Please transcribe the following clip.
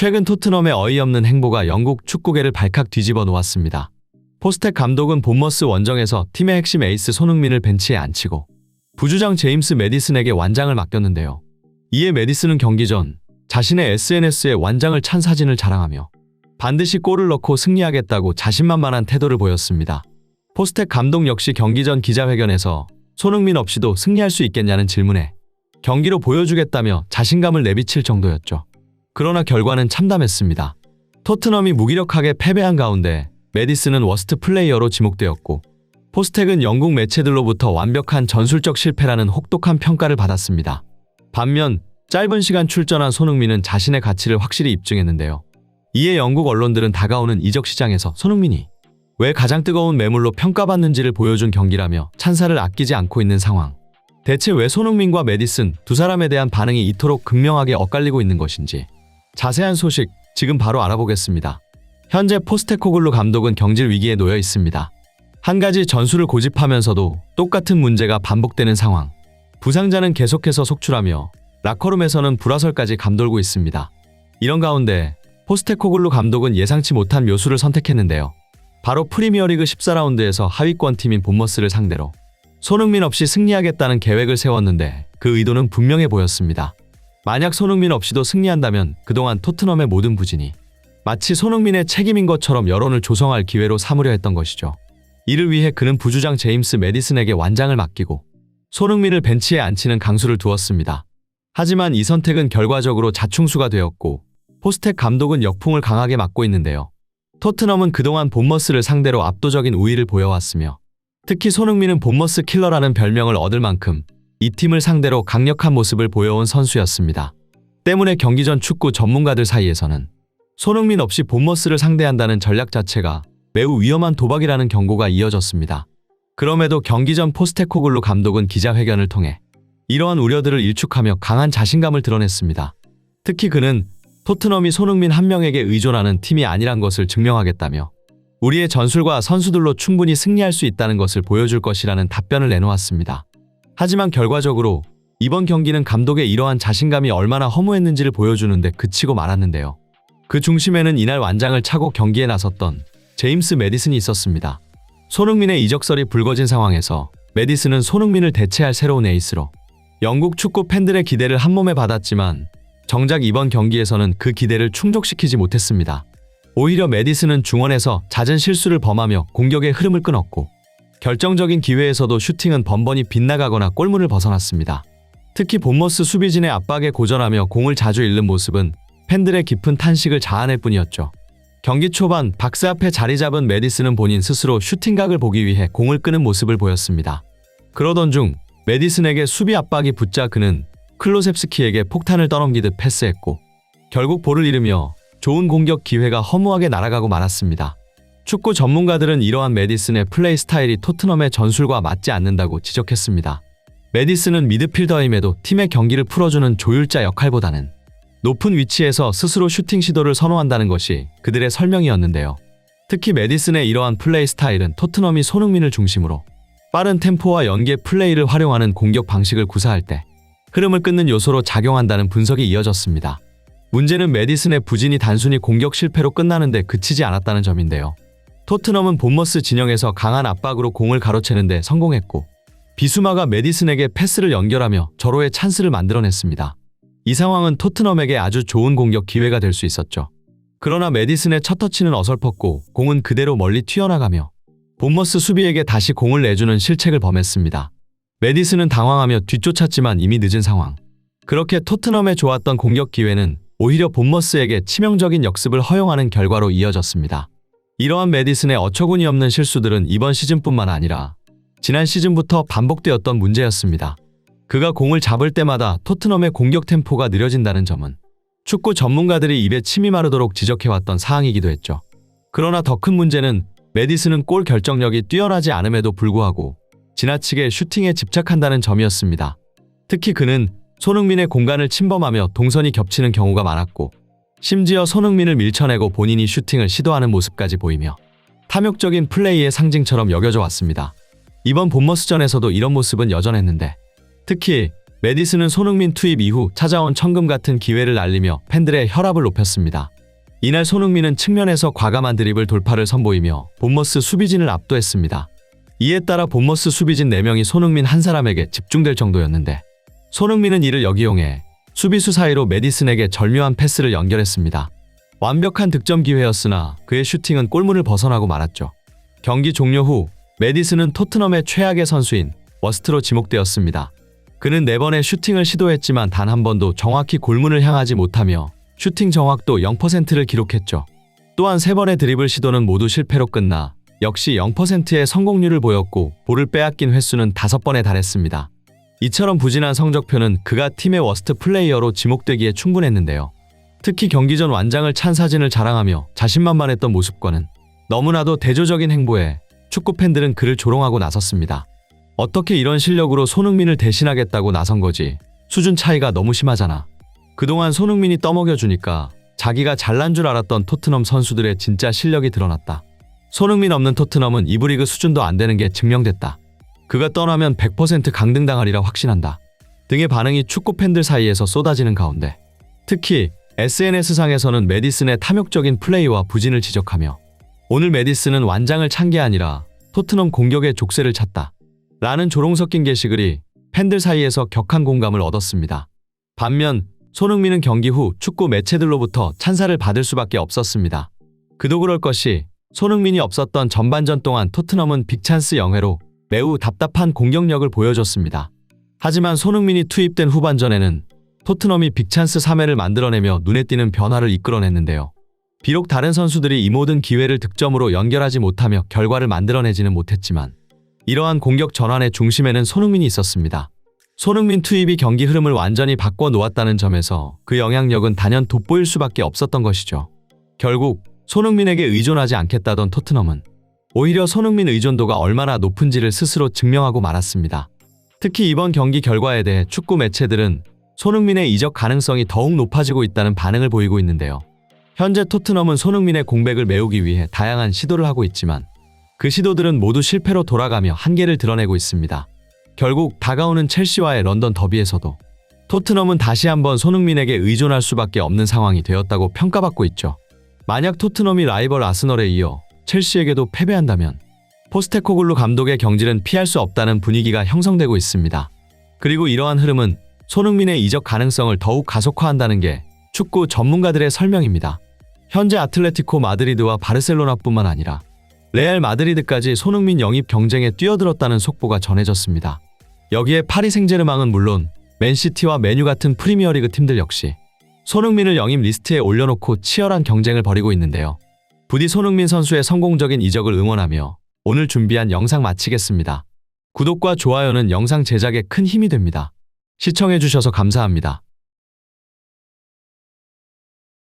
최근 토트넘의 어이없는 행보가 영국 축구계를 발칵 뒤집어 놓았습니다. 포스텍 감독은 본머스 원정에서 팀의 핵심 에이스 손흥민을 벤치에 앉히고 부주장 제임스 매디슨에게 완장을 맡겼는데요. 이에 매디슨은 경기 전 자신의 SNS에 완장을 찬 사진을 자랑하며 반드시 골을 넣고 승리하겠다고 자신만만한 태도를 보였습니다. 포스텍 감독 역시 경기 전 기자회견에서 손흥민 없이도 승리할 수 있겠냐는 질문에 경기로 보여주겠다며 자신감을 내비칠 정도였죠. 그러나 결과는 참담했습니다. 토트넘이 무기력하게 패배한 가운데 매디슨은 워스트 플레이어로 지목되었고 포스텍은 영국 매체들로부터 완벽한 전술적 실패라는 혹독한 평가를 받았습니다. 반면 짧은 시간 출전한 손흥민은 자신의 가치를 확실히 입증했는데요. 이에 영국 언론들은 다가오는 이적 시장에서 손흥민이 왜 가장 뜨거운 매물로 평가받는지를 보여준 경기라며 찬사를 아끼지 않고 있는 상황. 대체 왜 손흥민과 매디슨 두 사람에 대한 반응이 이토록 극명하게 엇갈리고 있는 것인지 자세한 소식 지금 바로 알아보겠습니다. 현재 포스테코글루 감독은 경질 위기에 놓여 있습니다. 한 가지 전술을 고집하면서도 똑같은 문제가 반복되는 상황. 부상자는 계속해서 속출하며 라커룸에서는 불화설까지 감돌고 있습니다. 이런 가운데 포스테코글루 감독은 예상치 못한 묘수를 선택했는데요. 바로 프리미어리그 14라운드에서 하위권 팀인 본머스를 상대로 손흥민 없이 승리하겠다는 계획을 세웠는데 그 의도는 분명해 보였습니다. 만약 손흥민 없이도 승리한다면 그동안 토트넘의 모든 부진이 마치 손흥민의 책임인 것처럼 여론을 조성할 기회로 삼으려 했던 것이죠. 이를 위해 그는 부주장 제임스 매디슨에게 완장을 맡기고 손흥민을 벤치에 앉히는 강수를 두었습니다. 하지만 이 선택은 결과적으로 자충수가 되었고 포스텍 감독은 역풍을 강하게 맞고 있는데요. 토트넘은 그동안 본머스를 상대로 압도적인 우위를 보여왔으며 특히 손흥민은 본머스 킬러라는 별명을 얻을 만큼 이 팀을 상대로 강력한 모습을 보여온 선수였습니다. 때문에 경기 전 축구 전문가들 사이에서는 손흥민 없이 본머스를 상대한다는 전략 자체가 매우 위험한 도박이라는 경고가 이어졌습니다. 그럼에도 경기 전 포스테코글루 감독은 기자회견을 통해 이러한 우려들을 일축하며 강한 자신감을 드러냈습니다. 특히 그는 토트넘이 손흥민 한 명에게 의존하는 팀이 아니란 것을 증명하겠다며 우리의 전술과 선수들로 충분히 승리할 수 있다는 것을 보여줄 것이라는 답변을 내놓았습니다. 하지만 결과적으로 이번 경기는 감독의 이러한 자신감이 얼마나 허무했는지를 보여주는데 그치고 말았는데요. 그 중심에는 이날 완장을 차고 경기에 나섰던 제임스 매디슨이 있었습니다. 손흥민의 이적설이 불거진 상황에서 매디슨은 손흥민을 대체할 새로운 에이스로 영국 축구 팬들의 기대를 한몸에 받았지만 정작 이번 경기에서는 그 기대를 충족시키지 못했습니다. 오히려 매디슨은 중원에서 잦은 실수를 범하며 공격의 흐름을 끊었고 결정적인 기회에서도 슈팅은 번번이 빗나가거나 골문을 벗어났습니다. 특히 본머스 수비진의 압박에 고전하며 공을 자주 잃는 모습은 팬들의 깊은 탄식을 자아낼 뿐이었죠. 경기 초반 박스 앞에 자리 잡은 매디슨은 본인 스스로 슈팅각을 보기 위해 공을 끄는 모습을 보였습니다. 그러던 중 매디슨에게 수비 압박이 붙자 그는 클로셉스키에게 폭탄을 떠넘기듯 패스했고 결국 볼을 잃으며 좋은 공격 기회가 허무하게 날아가고 말았습니다. 축구 전문가들은 이러한 매디슨의 플레이 스타일이 토트넘의 전술과 맞지 않는다고 지적했습니다. 매디슨은 미드필더임에도 팀의 경기를 풀어주는 조율자 역할보다는 높은 위치에서 스스로 슈팅 시도를 선호한다는 것이 그들의 설명이었는데요. 특히 매디슨의 이러한 플레이 스타일은 토트넘이 손흥민을 중심으로 빠른 템포와 연계 플레이를 활용하는 공격 방식을 구사할 때 흐름을 끊는 요소로 작용한다는 분석이 이어졌습니다. 문제는 매디슨의 부진이 단순히 공격 실패로 끝나는데 그치지 않았다는 점인데요. 토트넘은 본머스 진영에서 강한 압박으로 공을 가로채는 데 성공했고 비수마가 매디슨에게 패스를 연결하며 절호의 찬스를 만들어냈습니다. 이 상황은 토트넘에게 아주 좋은 공격 기회가 될 수 있었죠. 그러나 매디슨의 첫 터치는 어설펐고 공은 그대로 멀리 튀어나가며 본머스 수비에게 다시 공을 내주는 실책을 범했습니다. 매디슨은 당황하며 뒤쫓았지만 이미 늦은 상황. 그렇게 토트넘에 좋았던 공격 기회는 오히려 본머스에게 치명적인 역습을 허용하는 결과로 이어졌습니다. 이러한 매디슨의 어처구니 없는 실수들은 이번 시즌뿐만 아니라 지난 시즌부터 반복되었던 문제였습니다. 그가 공을 잡을 때마다 토트넘의 공격 템포가 느려진다는 점은 축구 전문가들이 입에 침이 마르도록 지적해왔던 사항이기도 했죠. 그러나 더 큰 문제는 매디슨은 골 결정력이 뛰어나지 않음에도 불구하고 지나치게 슈팅에 집착한다는 점이었습니다. 특히 그는 손흥민의 공간을 침범하며 동선이 겹치는 경우가 많았고 심지어 손흥민을 밀쳐내고 본인이 슈팅을 시도하는 모습까지 보이며 탐욕적인 플레이의 상징처럼 여겨져 왔습니다. 이번 본머스전에서도 이런 모습은 여전했는데 특히 메디슨은 손흥민 투입 이후 찾아온 천금 같은 기회를 날리며 팬들의 혈압을 높였습니다. 이날 손흥민은 측면에서 과감한 드리블 돌파를 선보이며 본머스 수비진을 압도했습니다. 이에 따라 본머스 수비진 4명이 손흥민 한 사람에게 집중될 정도였는데 손흥민은 이를 역이용해 수비수 사이로 메디슨에게 절묘한 패스를 연결했습니다. 완벽한 득점 기회였으나 그의 슈팅은 골문을 벗어나고 말았죠. 경기 종료 후 메디슨은 토트넘의 최악의 선수인 워스트로 지목되었습니다. 그는 4번의 슈팅을 시도했지만 단 한 번도 정확히 골문을 향하지 못하며 슈팅 정확도 0%를 기록했죠. 또한 3번의 드리블 시도는 모두 실패로 끝나 역시 0%의 성공률을 보였고 볼을 빼앗긴 횟수는 5번에 달했습니다. 이처럼 부진한 성적표는 그가 팀의 워스트 플레이어로 지목되기에 충분했는데요. 특히 경기 전 완장을 찬 사진을 자랑하며 자신만만했던 모습과는 너무나도 대조적인 행보에 축구 팬들은 그를 조롱하고 나섰습니다. 어떻게 이런 실력으로 손흥민을 대신하겠다고 나선 거지? 수준 차이가 너무 심하잖아. 그동안 손흥민이 떠먹여주니까 자기가 잘난 줄 알았던 토트넘 선수들의 진짜 실력이 드러났다. 손흥민 없는 토트넘은 이브리그 수준도 안 되는 게 증명됐다. 그가 떠나면 100% 강등당하리라 확신한다. 등의 반응이 축구 팬들 사이에서 쏟아지는 가운데 특히 SNS상에서는 메디슨의 탐욕적인 플레이와 부진을 지적하며 오늘 메디슨은 완장을 찬 게 아니라 토트넘 공격의 족쇄를 찼다. 라는 조롱 섞인 게시글이 팬들 사이에서 격한 공감을 얻었습니다. 반면 손흥민은 경기 후 축구 매체들로부터 찬사를 받을 수밖에 없었습니다. 그도 그럴 것이 손흥민이 없었던 전반전 동안 토트넘은 빅찬스 0회로 매우 답답한 공격력을 보여줬습니다. 하지만 손흥민이 투입된 후반전에는 토트넘이 빅찬스 3회를 만들어내며 눈에 띄는 변화를 이끌어냈는데요. 비록 다른 선수들이 이 모든 기회를 득점으로 연결하지 못하며 결과를 만들어내지는 못했지만 이러한 공격 전환의 중심에는 손흥민이 있었습니다. 손흥민 투입이 경기 흐름을 완전히 바꿔놓았다는 점에서 그 영향력은 단연 돋보일 수밖에 없었던 것이죠. 결국 손흥민에게 의존하지 않겠다던 토트넘은 오히려 손흥민 의존도가 얼마나 높은지를 스스로 증명하고 말았습니다. 특히 이번 경기 결과에 대해 축구 매체들은 손흥민의 이적 가능성이 더욱 높아지고 있다는 반응을 보이고 있는데요. 현재 토트넘은 손흥민의 공백을 메우기 위해 다양한 시도를 하고 있지만 그 시도들은 모두 실패로 돌아가며 한계를 드러내고 있습니다. 결국 다가오는 첼시와의 런던 더비에서도 토트넘은 다시 한번 손흥민에게 의존할 수밖에 없는 상황이 되었다고 평가받고 있죠. 만약 토트넘이 라이벌 아스널에 이어 첼시에게도 패배한다면 포스테코글루 감독의 경질은 피할 수 없다는 분위기가 형성되고 있습니다. 그리고 이러한 흐름은 손흥민의 이적 가능성을 더욱 가속화한다는 게 축구 전문가들의 설명입니다. 현재 아틀레티코 마드리드와 바르셀로나뿐만 아니라 레알 마드리드까지 손흥민 영입 경쟁에 뛰어들었다는 속보가 전해졌습니다. 여기에 파리 생제르맹은 물론 맨시티와 메뉴 같은 프리미어리그 팀들 역시 손흥민을 영입 리스트에 올려놓고 치열한 경쟁을 벌이고 있는데요. 부디 손흥민 선수의 성공적인 이적을 응원하며 오늘 준비한 영상 마치겠습니다. 구독과 좋아요는 영상 제작에 큰 힘이 됩니다. 시청해주셔서 감사합니다.